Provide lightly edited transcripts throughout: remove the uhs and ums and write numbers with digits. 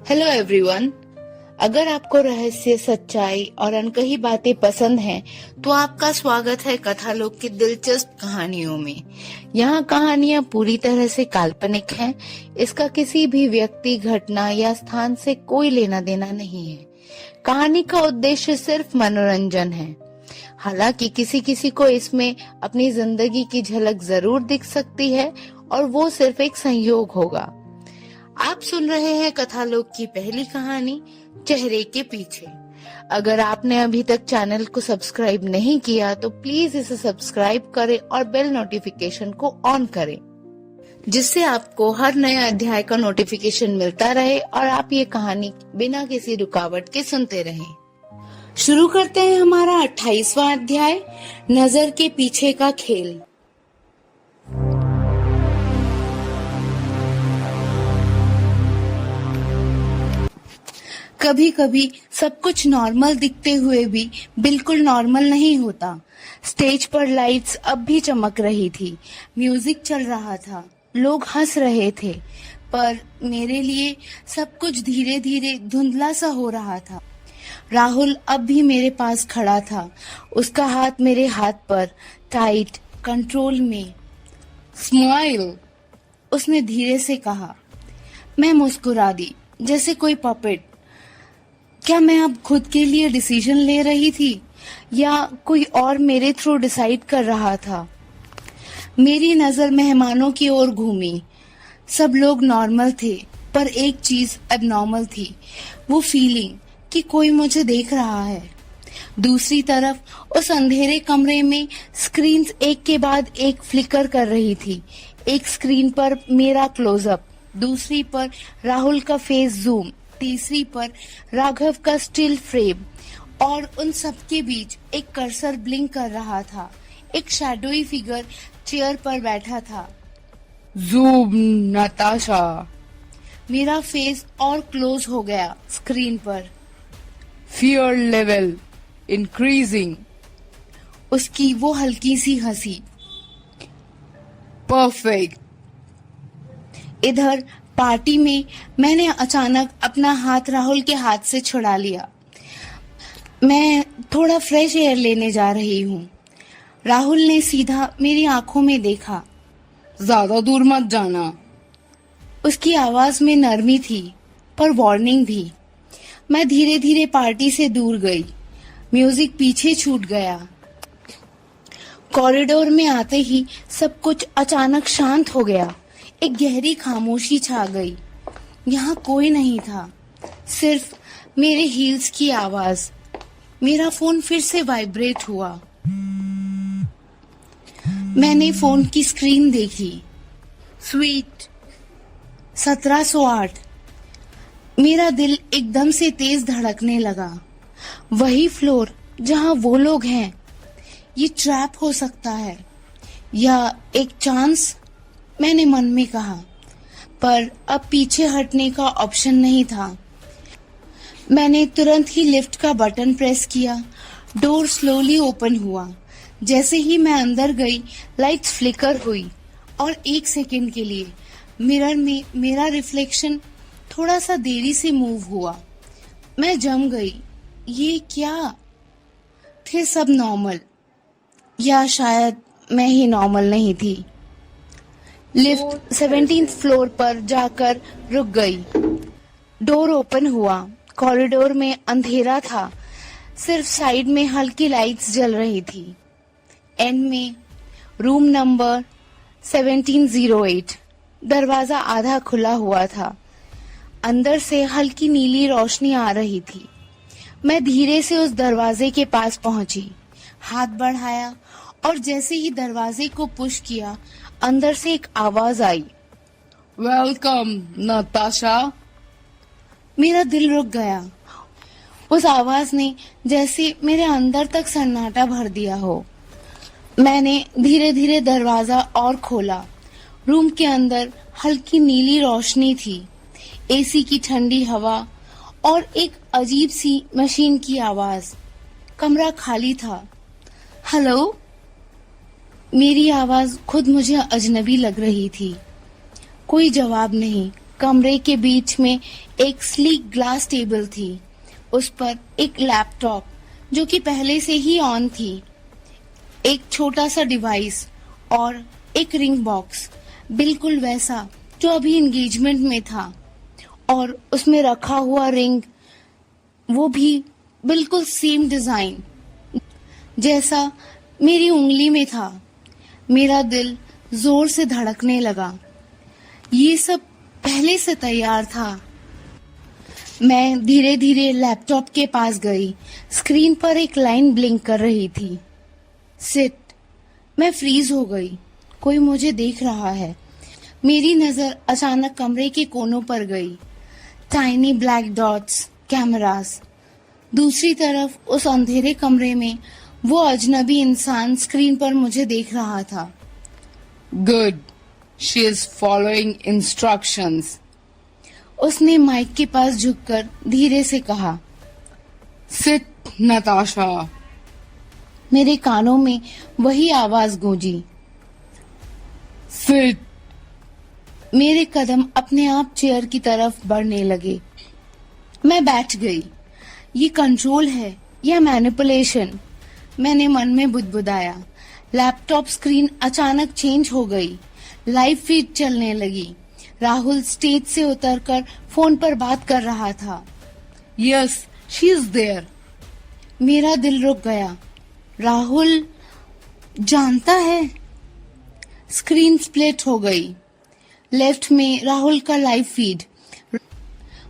Hello everyone. अगर आपको रहस्य, सच्चाई और अनकही बातें पसंद हैं, तो आपका स्वागत है कथालोक की दिलचस्प कहानियों में। यहाँ कहानियाँ पूरी तरह से काल्पनिक हैं। इसका किसी भी व्यक्ति, घटना या स्थान से कोई लेना देना नहीं है। कहानी का उद्देश्य सिर्फ मनोरंजन है। हालांकि किसी किसी को इसमें अपनी जिंदगी की झलक जरूर दिख सकती है, और वो सिर्फ एक संयोग होगा। आप सुन रहे हैं कथालोक की पहली कहानी, चेहरे के पीछे। अगर आपने अभी तक चैनल को सब्सक्राइब नहीं किया तो प्लीज इसे सब्सक्राइब करें और बेल नोटिफिकेशन को ऑन करें, जिससे आपको हर नए अध्याय का नोटिफिकेशन मिलता रहे और आप ये कहानी बिना किसी रुकावट के सुनते रहें। शुरू करते हैं हमारा 28वां अध्याय, नजर के पीछे का खेल। कभी कभी सब कुछ नॉर्मल दिखते हुए भी बिल्कुल नॉर्मल नहीं होता। स्टेज पर लाइट्स अब भी चमक रही थी, म्यूजिक चल रहा था, लोग हंस रहे थे, पर मेरे लिए सब कुछ धीरे धीरे धुंधला सा हो रहा था। राहुल अब भी मेरे पास खड़ा था, उसका हाथ मेरे हाथ पर, टाइट, कंट्रोल में। स्माइल, उसने धीरे से कहा। मैं मुस्कुरा दी, जैसे कोई पपेट। क्या मैं अब खुद के लिए डिसीजन ले रही थी या कोई और मेरे थ्रू डिसाइड कर रहा था? मेरी नजर मेहमानों की ओर घूमी। सब लोग नॉर्मल थे, पर एक चीज एबनॉर्मल थी, वो फीलिंग कि कोई मुझे देख रहा है। दूसरी तरफ उस अंधेरे कमरे में स्क्रीन्स एक के बाद एक फ्लिकर कर रही थी। एक स्क्रीन पर मेरा क्लोजअप, दूसरी पर राहुल का फेस जूम, तीसरी पर राघव का स्टिल फ्रेम, और उन सब के बीच एक कर्सर ब्लिंक कर रहा था। एक शैडोई फिगर चेयर पर बैठा था। जूम नताशा। मेरा फेस और क्लोज हो गया स्क्रीन पर। Fear level increasing. उसकी वो हल्की सी हंसी। परफेक्ट। इधर पार्टी में मैंने अचानक अपना हाथ राहुल के हाथ से छुड़ा लिया। मैं थोड़ा फ्रेश एयर लेने जा रही हूँ। राहुल ने सीधा मेरी आंखों में देखा। ज्यादा दूर मत जाना। उसकी आवाज में नरमी थी, पर वार्निंग भी। मैं धीरे धीरे पार्टी से दूर गई। म्यूजिक पीछे छूट गया। कॉरिडोर में आते ही सब कुछ अचानक शांत हो गया। एक गहरी खामोशी छा गई। यहाँ कोई नहीं था, सिर्फ मेरे हील्स की आवाज। मेरा फोन फिर से वाइब्रेट हुआ। मैंने फोन की स्क्रीन देखी। स्वीट 1708। मेरा दिल एकदम से तेज धड़कने लगा। वही फ्लोर जहाँ वो लोग हैं। ये ट्रैप हो सकता है या एक चांस, मैंने मन में कहा, पर अब पीछे हटने का ऑप्शन नहीं था। मैंने तुरंत ही लिफ्ट का बटन प्रेस किया। डोर स्लोली ओपन हुआ। जैसे ही मैं अंदर गई, लाइट्स फ्लिकर हुई और एक सेकंड के लिए मिरर में मेरा रिफ्लेक्शन थोड़ा सा देरी से मूव हुआ। मैं जम गई। ये क्या थे सब नॉर्मल, या शायद मैं ही नॉर्मल नहीं थी। लिफ्ट 17th फ्लोर पर जाकर रुक गई। डोर ओपन हुआ। कॉरिडोर में अंधेरा था, सिर्फ साइड में हल्की लाइट्स जल रही थी। एंड में रूम नंबर 1708। दरवाजा आधा खुला हुआ था। अंदर से हल्की नीली रोशनी आ रही थी। मैं धीरे से उस दरवाजे के पास पहुंची, हाथ बढ़ाया, और जैसे ही दरवाजे को पुश किया, अंदर से एक आवाज आई। वेलकम नताशा। मेरा दिल रुक गया। उस आवाज ने जैसे मेरे अंदर तक सन्नाटा भर दिया हो। मैंने धीरे धीरे दरवाजा और खोला। रूम के अंदर हल्की नीली रोशनी थी, एसी की ठंडी हवा और एक अजीब सी मशीन की आवाज। कमरा खाली था। हेलो। मेरी आवाज खुद मुझे अजनबी लग रही थी। कोई जवाब नहीं, कमरे के बीच में एक स्लीक ग्लास टेबल थी। उस पर एक लैपटॉप जो कि पहले से ही ऑन थी, एक छोटा सा डिवाइस और एक रिंग बॉक्स, बिल्कुल वैसा जो अभी एंगेजमेंट में था। और उसमें रखा हुआ रिंग, वो भी बिल्कुल सेम डिजाइन जैसा मेरी उंगली में था। मेरा दिल जोर से धड़कने लगा। ये सब पहले से तैयार था। मैं धीरे धीरे लैपटॉप के पास गई। स्क्रीन पर एक लाइन ब्लिंक कर रही थी, सिट। मैं फ्रीज हो गई। कोई मुझे देख रहा है। मेरी नजर अचानक कमरे के कोनों पर गई। Tiny black dots, cameras. दूसरी तरफ उस अंधेरे कमरे में वो अजनबी इंसान स्क्रीन पर मुझे देख रहा था। Good, she is following instructions. उसने माइक के पास झुककर धीरे से कहा। सिट नताशा। मेरे कानों में वही आवाज गूंजी। सिट। मेरे कदम अपने आप चेयर की तरफ बढ़ने लगे। मैं बैठ गई। ये कंट्रोल है या मैनिपुलेशन? मैंने मन में बुदबुदाया। लैपटॉप स्क्रीन अचानक चेंज हो गई। लाइव फीड चलने लगी। राहुल स्टेज से उतरकर फोन पर बात कर रहा था। Yes, she is there. मेरा दिल रुक गया। राहुल जानता है? स्क्रीन स्प्लिट हो गई। लेफ्ट में राहुल का लाइव फीड,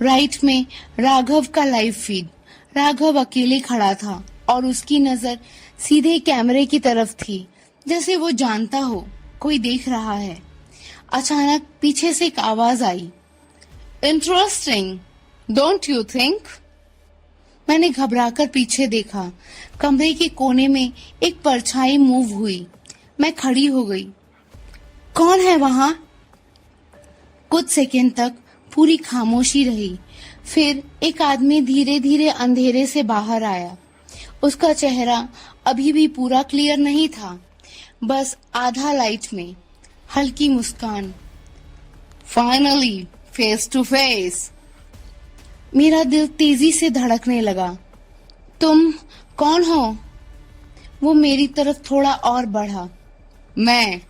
राइट में राघव का लाइव फीड। राघव अकेले खड़ा था और उसकी नजर सीधे कैमरे की तरफ थी, जैसे वो जानता हो कोई देख रहा है। अचानक पीछे से एक आवाज आई। Interesting, don't you think? मैंने घबराकर पीछे देखा। कमरे के कोने में एक परछाई मूव हुई। मैं खड़ी हो गई। कौन है वहां? कुछ सेकंड तक पूरी खामोशी रही। फिर एक आदमी धीरे धीरे अंधेरे से बाहर आया। उसका चेहरा अभी भी पूरा क्लियर नहीं था, बस आधा लाइट में। हल्की मुस्कान। Finally face to face. मेरा दिल तेजी से धड़कने लगा। तुम कौन हो? वो मेरी तरफ थोड़ा और बढ़ा। मैं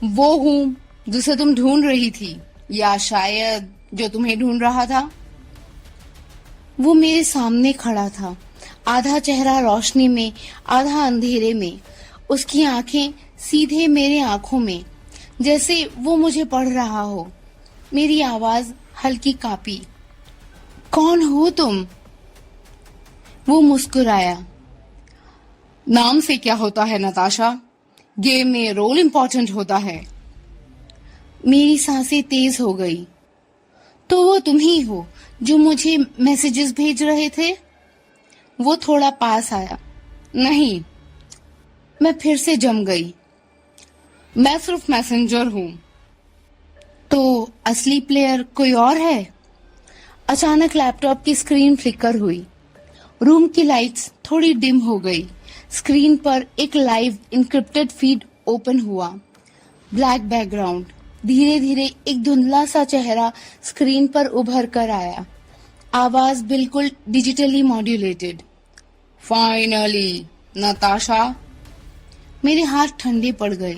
वो हूँ जिसे तुम ढूंढ रही थी, या शायद जो तुम्हें ढूंढ रहा था। वो मेरे सामने खड़ा था, आधा चेहरा रोशनी में, आधा अंधेरे में। उसकी आंखें सीधे मेरे आंखों में, जैसे वो मुझे पढ़ रहा हो। मेरी आवाज हल्की कांपी। कौन हो तुम? वो मुस्कुराया। नाम से क्या होता है नताशा? गेम में रोल इम्पोर्टेंट होता है। मेरी सांसें तेज हो गई। तो वो तुम ही हो जो मुझे मैसेजेस भेज रहे थे? वो थोड़ा पास आया। नहीं, मैं फिर से जम गई। मैं सिर्फ मैसेंजर हूँ। तो असली प्लेयर कोई और है? अचानक लैपटॉप की स्क्रीन फ्लिकर हुई। रूम की लाइट्स थोड़ी डिम हो गई। स्क्रीन पर एक लाइव इनक्रिप्टेड फीड ओपन हुआ। Black background. धीरे धीरे एक धुंधला सा चेहरा स्क्रीन पर उभर कर आया। आवाज बिल्कुल डिजिटली मॉड्यूलेटेड। फाइनली नताशा। मेरे हाथ ठंडे पड़ गए।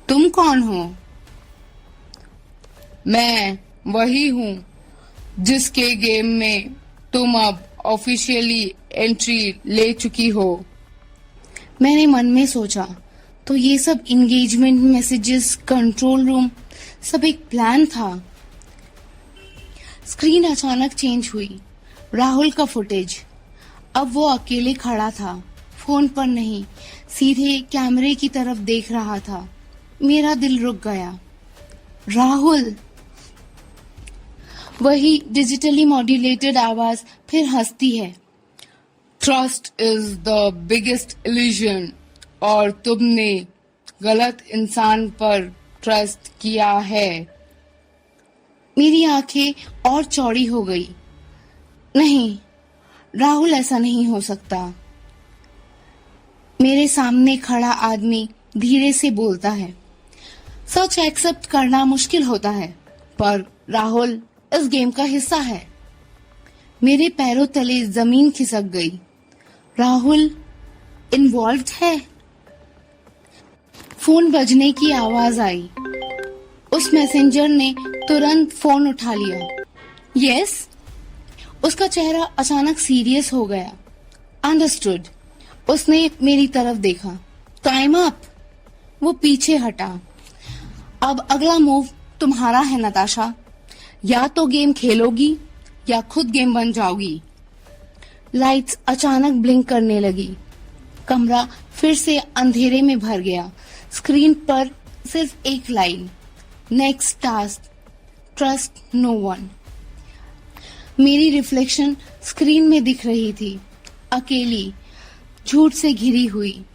तुम कौन हो? मैं वही हूँ जिसके गेम में तुम अब ऑफिशियली एंट्री ले चुकी हो। मैंने मन में सोचा, तो ये सब एंगेजमेंट मैसेजेस, कंट्रोल रूम, सब एक प्लान था। स्क्रीन अचानक चेंज हुई। राहुल का फुटेज। अब वो अकेले खड़ा था, फोन पर नहीं, सीधे कैमरे की तरफ देख रहा था। मेरा दिल रुक गया। राहुल। वही डिजिटली मॉड्यूलेटेड आवाज फिर हंसती है। Trust is the biggest illusion, और तुमने गलत इंसान पर ट्रस्ट किया है। मेरी आंखें और चौड़ी हो गई। नहीं, राहुल ऐसा नहीं हो सकता। मेरे सामने खड़ा आदमी धीरे से बोलता है। सच एक्सेप्ट करना मुश्किल होता है, पर राहुल इस गेम का हिस्सा है। मेरे पैरों तले जमीन खिसक गई। राहुल इन्वॉल्व्ड है। फोन बजने की आवाज आई। उस मैसेंजर ने तुरंत फोन उठा लिया। यस। उसका चेहरा अचानक सीरियस हो गया। अंडरस्टूड। उसने मेरी तरफ देखा। Time up. वो पीछे हटा। अब अगला मूव तुम्हारा है नताशा। या तो गेम खेलोगी या खुद गेम बन जाओगी। लाइट्स अचानक ब्लिंक करने लगी। कमरा फिर से अंधेरे में भर गया। स्क्रीन पर सिर्फ एक line, next task, trust no one. मेरी रिफ्लेक्शन स्क्रीन में दिख रही थी, अकेली, झूठ से घिरी हुई।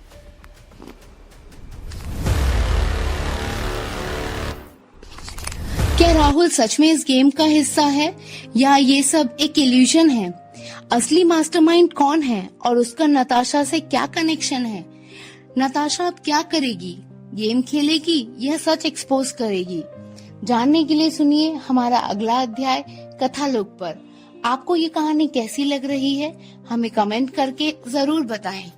क्या राहुल सच में इस गेम का हिस्सा है या ये सब एक इल्यूजन है? असली मास्टरमाइंड कौन है और उसका नताशा से क्या कनेक्शन है? नताशा अब क्या करेगी? गेम खेलेगी या सच एक्सपोज करेगी? जानने के लिए सुनिए हमारा अगला अध्याय कथालोक पर। आपको ये कहानी कैसी लग रही है हमें कमेंट करके जरूर बताएं।